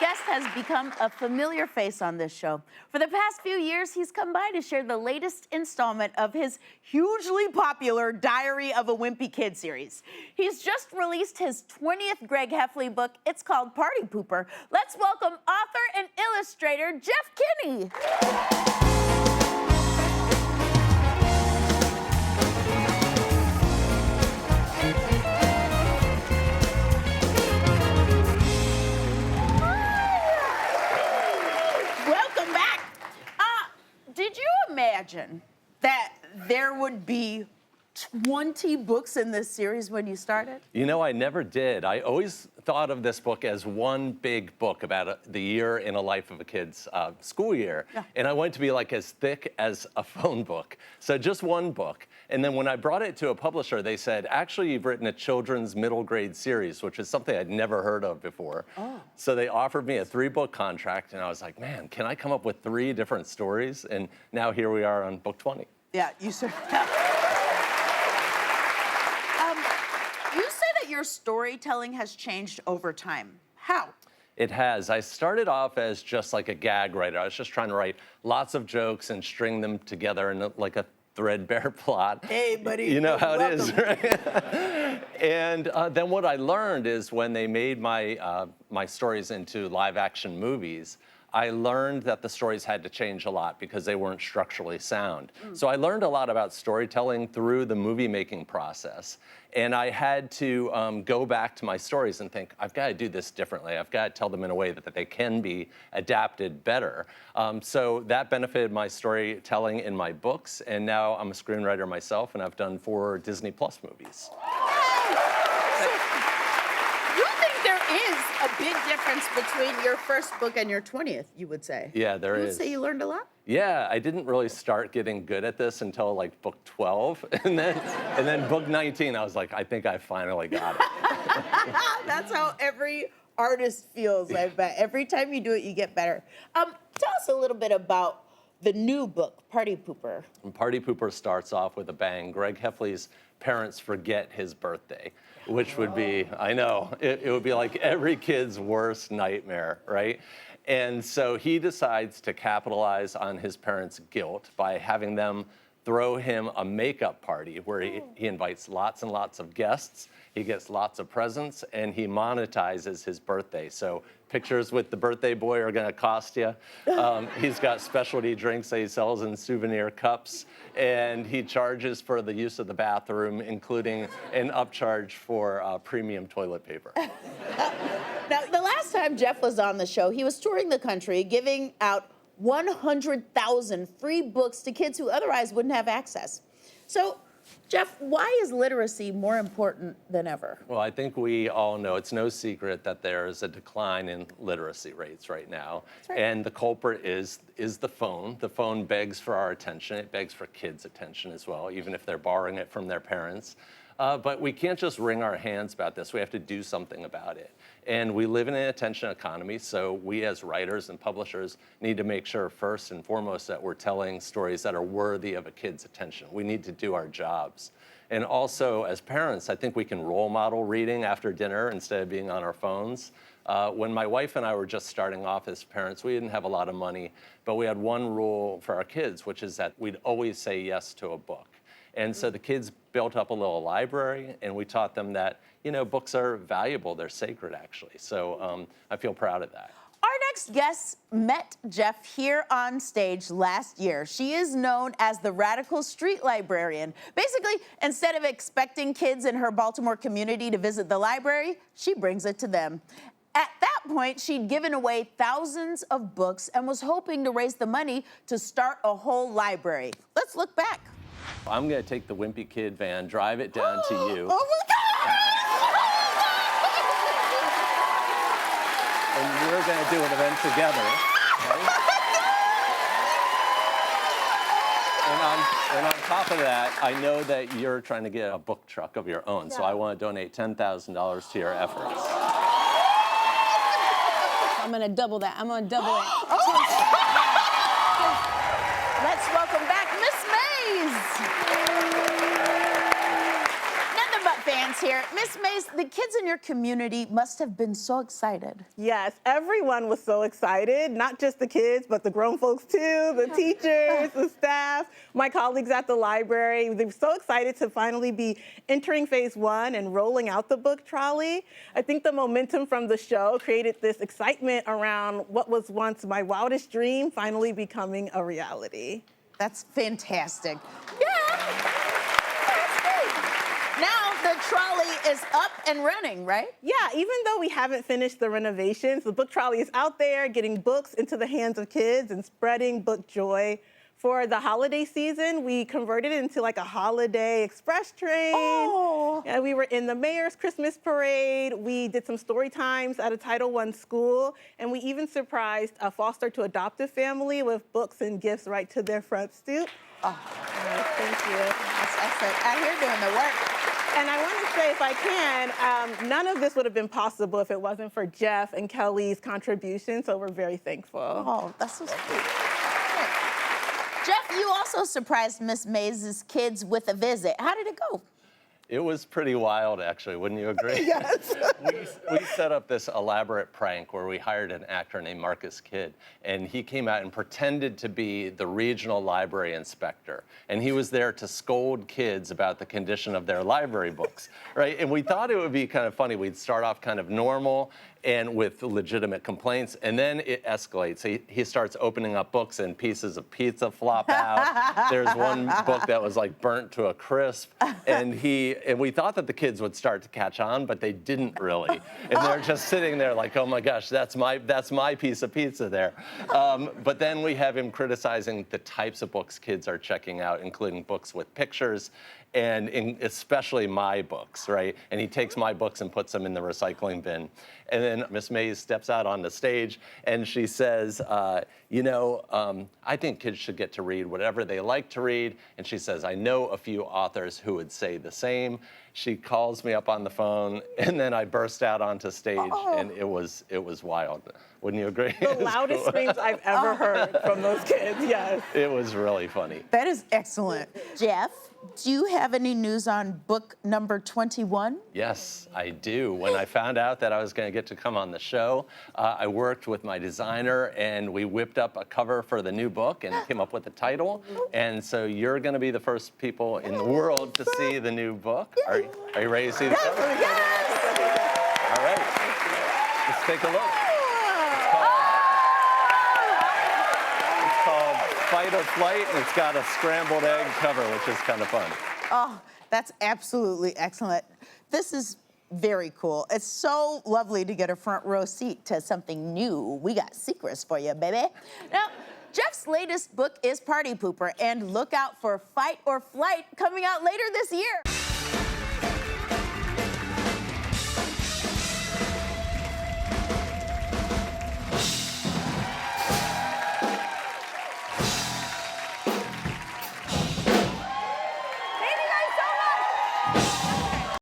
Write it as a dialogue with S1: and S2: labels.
S1: guest has become a familiar face on this show. For the past few years, he's come by to share the latest installment of his hugely popular Diary of a Wimpy Kid series. He's just released his 20th Greg Heffley book. It's called Partypooper. Let's welcome author and illustrator Jeff Kinney. Did you imagine that there would be 20 books in this series when you started?
S2: You know, I never did. I always thought of this book as one big book about the year in a life of a kid's school year. Yeah. And I want it to be like as thick as a phone book. So just one book. And then when I brought it to a publisher, they said, actually, you've written a children's middle grade series, which is something I'd never heard of before. Oh. So they offered me a 3-book contract. And I was like, man, can I come up with 3 different stories? And now here we are on book 20.
S1: Yeah, you said you say that your storytelling has changed over time. How?
S2: It has. I started off as just like a gag writer. I was just trying to write lots of jokes and string them together in like a threadbare plot.
S1: Hey, buddy.
S2: You know how it is, right? And then what I learned is when they made my stories into live-action movies, I learned that the stories had to change a lot because they weren't structurally sound. So I learned a lot about storytelling through the movie-making process. And I had to go back to my stories and think, I've got to do this differently. I've got to tell them in a way that they can be adapted better. So that benefited my storytelling in my books. And now I'm a screenwriter myself, and I've done 4 Disney Plus movies.
S1: A big difference between your first book and your 20th, you would say.
S2: Yeah, there is.
S1: You would say you learned a lot?
S2: Yeah, I didn't really start getting good at this until like book 12. And then book 19, I was like, I think I finally got it.
S1: That's how every artist feels, I bet. Every time you do it, you get better. Tell us a little bit about the new book, Partypooper.
S2: Partypooper starts off with a bang. Greg Heffley's parents forget his birthday, which would be, I know, it would be like every kid's worst nightmare, right? And so he decides to capitalize on his parents' guilt by having them throw him a makeup party where he invites lots and lots of guests, he gets lots of presents, and he monetizes his birthday. So pictures with the birthday boy are gonna cost you. He's got specialty drinks that he sells in souvenir cups, and he charges for the use of the bathroom, including an upcharge for premium toilet paper.
S1: Now, the last time Jeff was on the show, he was touring the country, giving out 100,000 free books to kids who otherwise wouldn't have access. So, Jeff, why is literacy more important than ever?
S2: Well, I think we all know it's no secret that there is a decline in literacy rates right now. That's right. And the culprit is the phone. The phone begs for our attention. It begs for kids' attention as well, even if they're borrowing it from their parents. But we can't just wring our hands about this. We have to do something about it. And we live in an attention economy, so we as writers and publishers need to make sure first and foremost that we're telling stories that are worthy of a kid's attention. We need to do our jobs. And also, as parents, I think we can role model reading after dinner instead of being on our phones. When my wife and I were just starting off as parents, we didn't have a lot of money, but we had one rule for our kids, which is that we'd always say yes to a book. And so the kids built up a little library, and we taught them that, you know, books are valuable. They're sacred, actually. So I feel proud of that.
S1: Our next guest met Jeff here on stage last year. She is known as the radical street librarian. Basically, instead of expecting kids in her Baltimore community to visit the library, she brings it to them. At that point, she'd given away thousands of books and was hoping to raise the money to start a whole library. Let's look back.
S2: I'm going to take the Wimpy Kid van, drive it down to you.
S1: Oh, my God!
S2: And we're going to do an event together. Right? And on top of that, I know that you're trying to get a book truck of your own, so I want to donate $10,000 to your efforts.
S3: I'm going to double that. I'm going to double it.
S1: Let's welcome back Miss Mays. Nothing but fans here. Miss Mays, the kids in your community must have been so excited.
S4: Yes, everyone was so excited, not just the kids, but the grown folks too, the teachers, the staff, my colleagues at the library. They were so excited to finally be entering phase 1 and rolling out the book trolley. I think the momentum from the show created this excitement around what was once my wildest dream finally becoming a reality.
S1: That's fantastic. Yeah, that's great. Now the trolley is up and running, right?
S4: Yeah, even though we haven't finished the renovations, the book trolley is out there getting books into the hands of kids and spreading book joy. For the holiday season, we converted it into like a holiday express train.
S1: Oh.
S4: And we were in the mayor's Christmas parade. We did some story times at a Title I school. And we even surprised a foster to adoptive family with books and gifts right to their front stoop.
S1: Oh.
S4: Thank you.
S1: That's excellent. Out here doing the work.
S4: And I want to say, if I can, none of this would have been possible if it wasn't for Jeff and Kelly's contribution. So we're very thankful.
S1: Oh, that's so sweet. Jeff, you also surprised Miss Mays' kids with a visit. How did it go?
S2: It was pretty wild, actually, wouldn't you agree?
S4: Yes.
S2: We set up this elaborate prank where we hired an actor named Marcus Kidd, and he came out and pretended to be the regional library inspector. And he was there to scold kids about the condition of their library books, right? And we thought it would be kind of funny. We'd start off kind of normal and with legitimate complaints, and then it escalates. He starts opening up books and pieces of pizza flop out. There's one book that was like burnt to a crisp, and we thought that the kids would start to catch on, but they didn't really. And they're just sitting there like, oh my gosh, that's my piece of pizza there. But then we have him criticizing the types of books kids are checking out, including books with pictures, and especially my books, right? And he takes my books and puts them in the recycling bin. And then Miss Mays steps out on the stage and she says, I think kids should get to read whatever they like to read. And she says, I know a few authors who would say the same. She calls me up on the phone, and then I burst out onto stage, and it was wild. Wouldn't you agree?
S4: The loudest screams I've ever heard from those kids, yes.
S2: It was really funny.
S1: That is excellent. Jeff, do you have any news on book number 21?
S2: Yes, I do. When I found out that I was going to get to come on the show, I worked with my designer, and we whipped up a cover for the new book and came up with the title. And so you're going to be the first people in the world to see the new book. Are you ready to see the cover?
S1: Yes!
S2: All right. Let's take a look. It's called Fight or Flight, and it's got a scrambled egg cover, which is kind of fun.
S1: Oh, that's absolutely excellent. This is very cool. It's so lovely to get a front row seat to something new. We got secrets for you, baby. Now, Jeff's latest book is Partypooper, and look out for Fight or Flight coming out later this year.